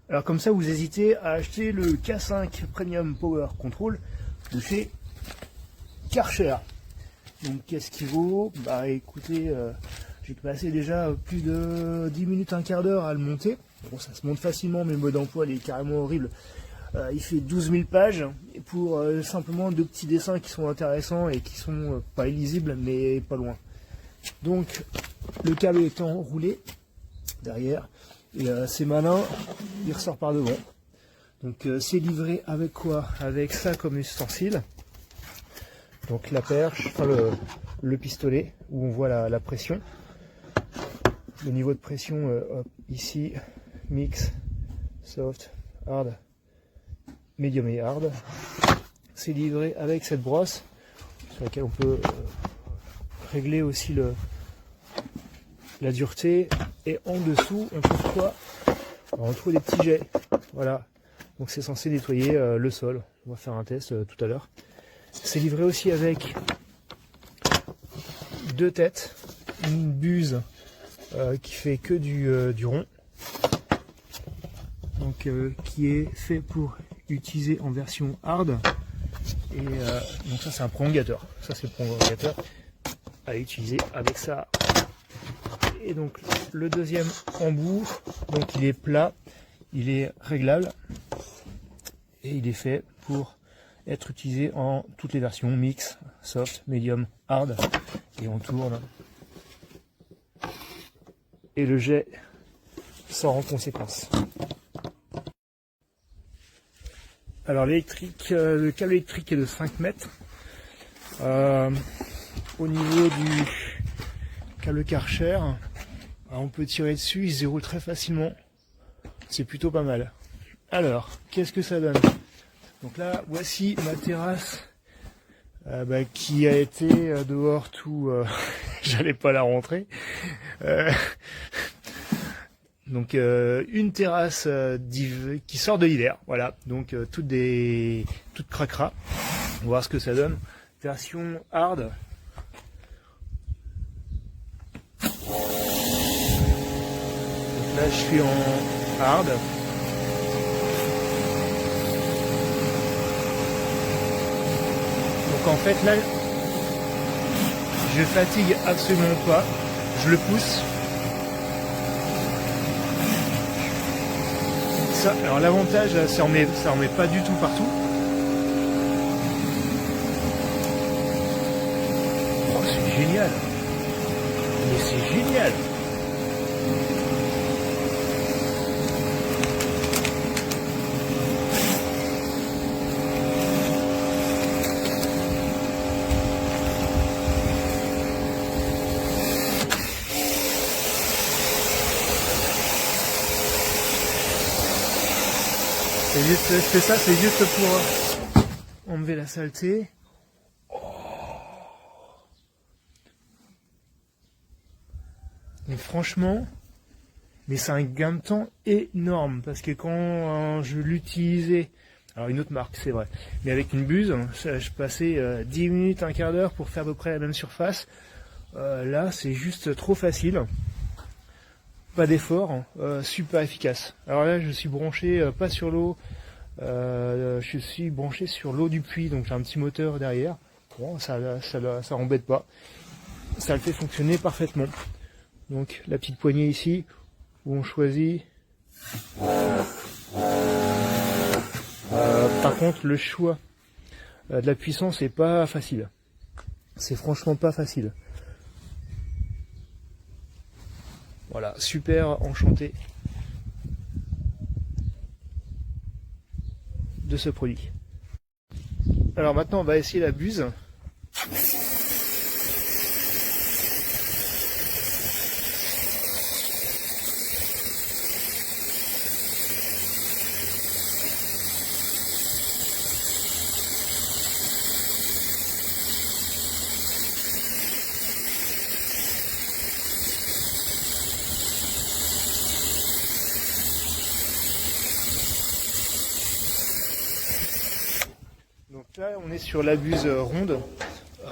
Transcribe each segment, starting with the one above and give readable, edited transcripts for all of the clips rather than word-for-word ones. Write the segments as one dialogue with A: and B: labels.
A: Alors comme ça, vous hésitez à acheter le K5 Premium Power Control de chez Karcher. Donc qu'est-ce qu'il vaut? Bah écoutez, j'ai passé déjà plus de 10 minutes, un quart d'heure à le monter. Bon, ça se monte facilement, mais le mode d'emploi il est carrément horrible. Il fait 12 000 pages et pour simplement deux petits dessins qui sont intéressants et qui sont pas illisibles mais pas loin. Donc le câble est enroulé derrière et c'est malin, il ressort par devant. Donc c'est livré avec quoi? Avec ça comme ustensile. Donc la perche, enfin le pistolet où on voit la pression. Le niveau de pression hop, ici, mix, soft, hard, medium et hard. C'est livré avec cette brosse sur laquelle on peut régler aussi la dureté. Et en dessous, on trouve quoi? On trouve des petits jets. Voilà. Donc c'est censé nettoyer le sol. On va faire un test tout à l'heure. C'est livré aussi avec deux têtes, une buse qui fait que du rond, donc qui est fait pour utiliser en version hard. Et donc ça c'est un prolongateur. Ça c'est le prolongateur à utiliser avec ça. Et donc le deuxième embout, donc il est plat, il est réglable et il est fait pour être utilisé en toutes les versions, mix, soft, medium, hard, et on tourne et le jet sort en conséquence. Alors l'électrique, le câble électrique est de 5 mètres. Au niveau du câble Karcher, on peut tirer dessus, il se déroule très facilement. C'est plutôt pas mal. Alors, qu'est-ce que ça donne? Donc là, voici ma terrasse qui a été dehors tout... j'allais pas la rentrer. Donc une terrasse qui sort de l'hiver, voilà. Donc toute cracra. On va voir ce que ça donne. Version hard. Donc là, je suis en hard. Donc en fait là, je fatigue absolument pas, je le pousse. Ça, alors l'avantage, ça en met pas du tout partout. Oh, c'est génial. Mais c'est génial. Je fais ça, c'est juste pour enlever la saleté. Oh. Mais franchement, mais c'est un gain de temps énorme parce que quand je l'utilisais, alors une autre marque c'est vrai, mais avec une buse, je passais 10 minutes, un quart d'heure pour faire à peu près la même surface. Là c'est juste trop facile. Pas d'effort, super efficace. Alors là je suis branché pas sur l'eau, je suis branché sur l'eau du puits, donc j'ai un petit moteur derrière. Bon, ça embête pas, ça le fait fonctionner parfaitement. Donc la petite poignée ici où on choisit. Par contre le choix de la puissance est pas facile. C'est franchement pas facile. Voilà, super enchanté de ce produit. Alors maintenant on va essayer la buse. Donc là on est sur la buse ronde,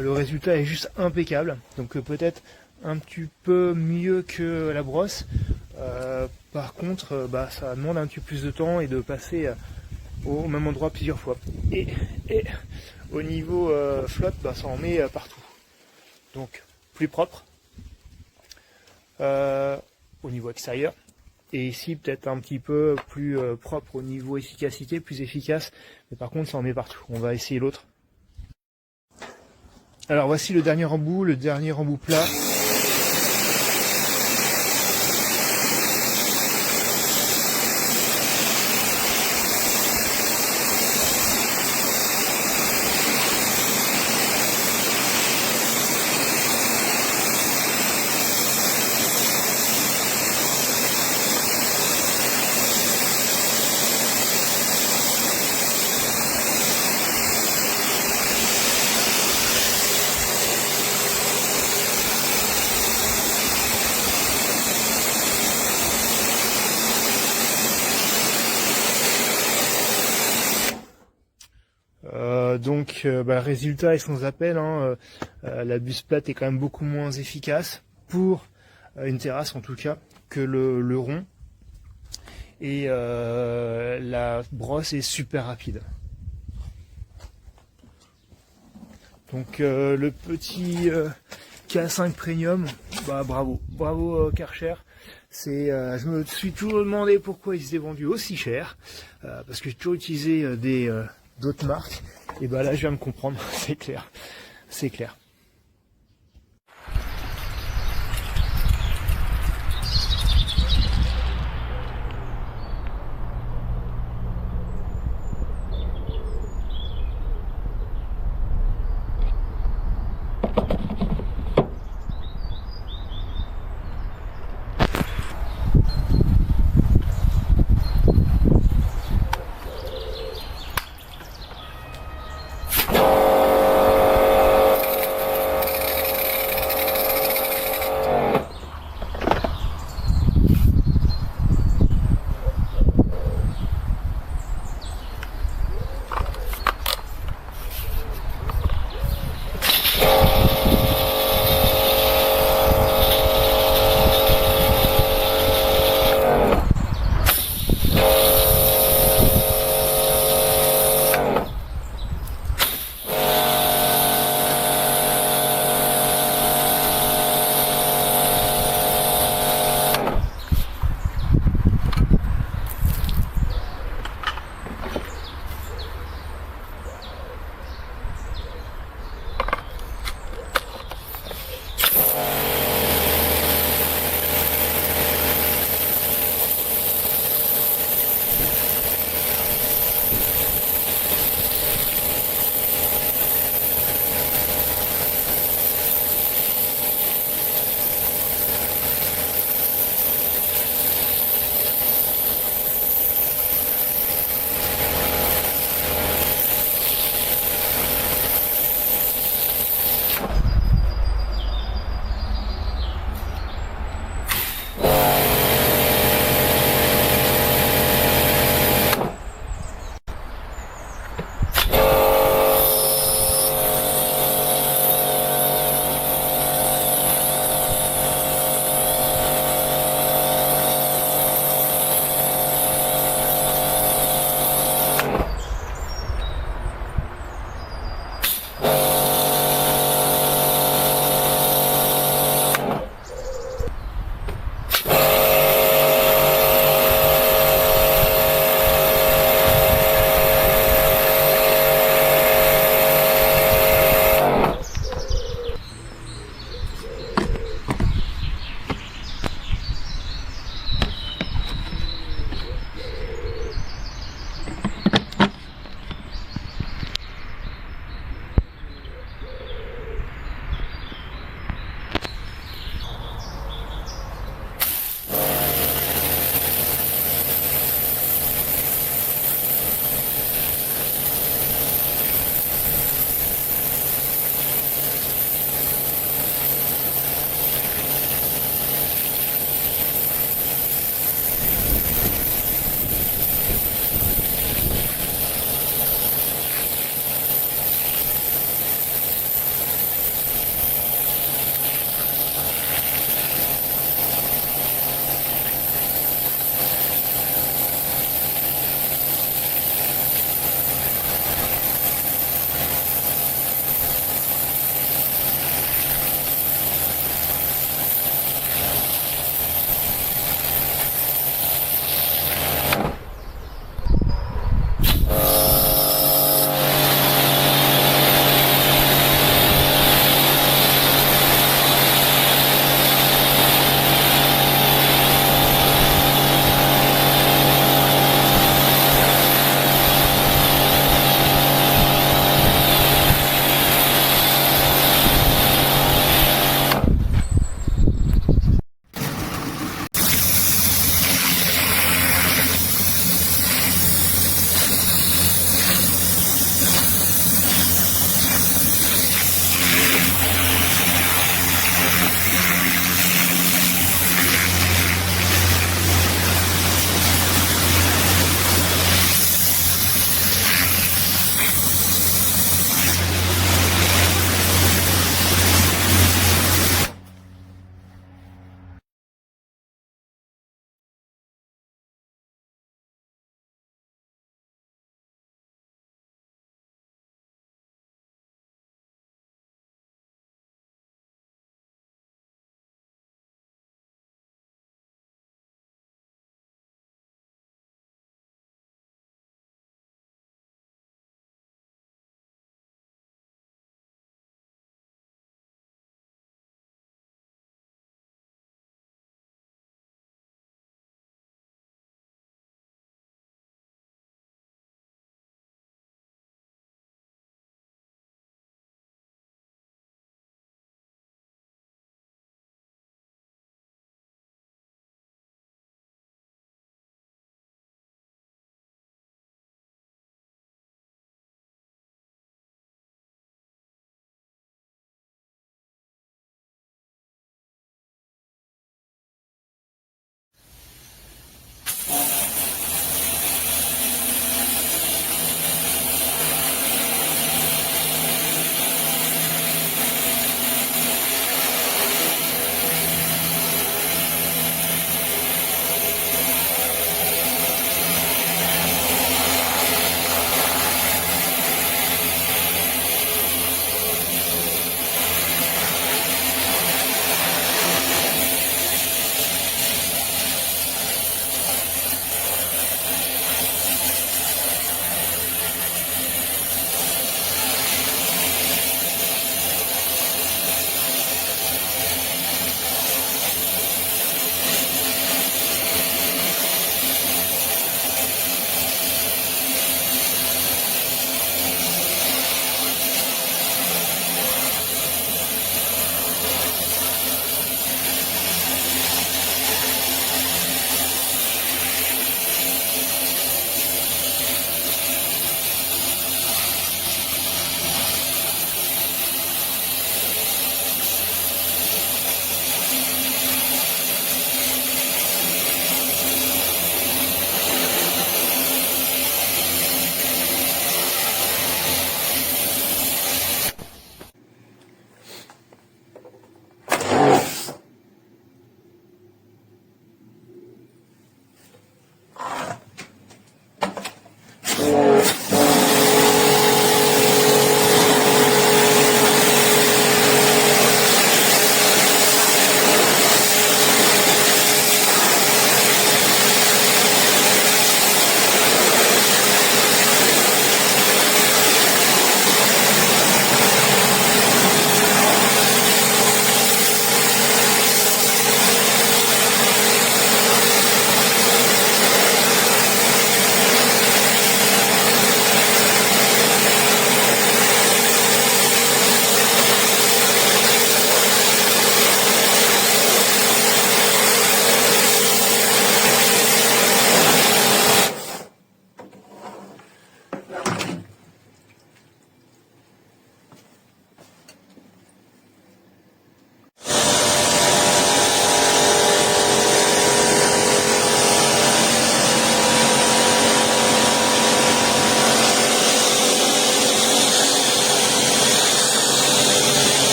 A: le résultat est juste impeccable, donc peut-être un petit peu mieux que la brosse. Par contre, ça demande un petit peu plus de temps et de passer au même endroit plusieurs fois. Et au niveau flotte, ça en met partout. Donc plus propre au niveau extérieur. Et ici peut-être un petit peu plus propre au niveau efficacité, plus efficace. Mais par contre ça en met partout. On va essayer l'autre. Alors voici le dernier embout plat. Le résultat est sans appel, hein. La buse plate est quand même beaucoup moins efficace pour une terrasse en tout cas que le rond, et la brosse est super rapide. Donc le petit K5 Premium, bravo Karcher. Je me suis toujours demandé pourquoi il s'était vendu aussi cher, parce que j'ai toujours utilisé d'autres marques, et là je viens de comprendre, c'est clair.